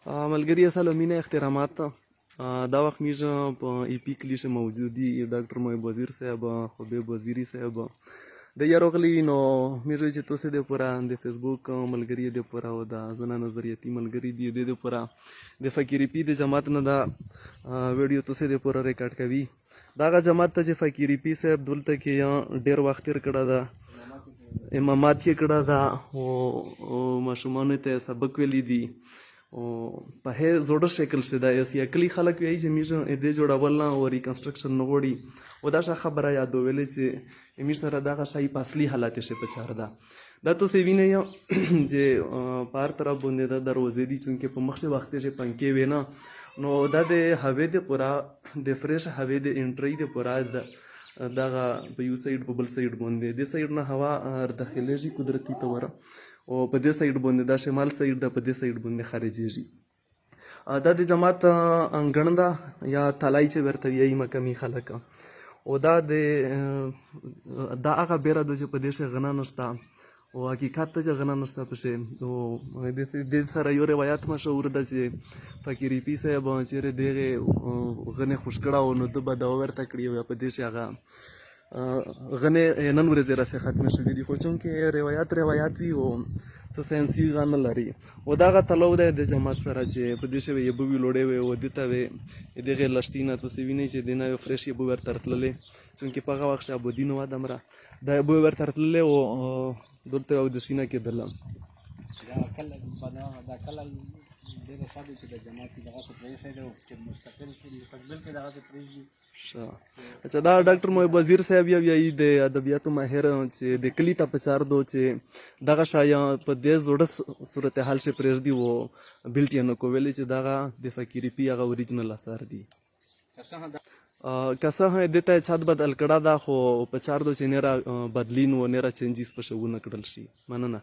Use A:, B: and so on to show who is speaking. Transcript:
A: ملګري اصل مینه احترامات دا وخت میږ په ایپی کلیشه موجودی ډاکټر محب وزیر صاحب حبیب وزیری صاحب د یاروغلی نو میږ چې تاسو د پورا د فیسبوک ملګری د پورا او د زنا نظریاتي ملګری دی د پورا د فقیر پی د جماعت نه دا ویډیو تاسو د پورا ریکارډ کوي دا جماعت ته چې فقیر پی صاحب دلته کې ډیر وخت تیر کړه دا امامات یې کړه دا او ماشومان ته سبق ویلی دي او په هغه زوړ شکل څه دا یې اکلی خلک وایي چې میږ دې جوړول نه او ریکنسټرکشن نه غوړي او دا خبره یادولې چې میږ سره دا شای په اصلي حالت شي په چار دا تو سی ویني چې پار طرف باندې دا دروازې دي چې په مخشه وخت چې پنکې وینا نو دا د هوی د پورا د فریش هوی د انټری د پورا دغه په یو سایډ په بل سایډ باندې د سایډ نه هوا داخليږي قدرتي تور او په دې سایډ باندې دا شمال سایډ د په دې سایډ باندې خارجيږي دا د جماعت انګړ دا یا تلای چې ورته ویي مکمي خلک او دا هغه بیره د چې په دې شه غنا نشته او حقیقت ته چې غنا نشته پشه او د سره یو روایت مشهور ده چې فقیر پی صاحب چې دغه غنه خوشکړه او نو د بداو ورته کړی او په دې شه هغه غنه نن ورځ راځي ختم شوې دي خو چونکې روایت وی او څه ساينسي غن لري او دا غتلو د جماعت سره چې په دې شوی یبوي لوړې وي او دته وي دغه لشتینه تاسو وینئ چې دنه یو فرش یبو ورته ترتللې چونکې په هغه وخت شابودین و دمره دا یبو ورته ترتللې او دلته او د سینه کې دلم دا کله د شابه چې د جماعت دغه څه پرې شي چې مستقل مستقبل کې دغه پرې اچھا دا ډاکټر محب وزیر صاحب یې د ادبیاتو ماهر چې د کلی ته پسار دو چې دغه شایا په دې زوړه صورتحال شي پرېږدي وو بلټین کو ویلې چې دغه د فقیر پی هغه اوریجنل اثر دي کسه هه دته چات بدل کړه دا خو په چار دو چې نه را بدلین و نه را چینجز په شوونه کړل شي مننه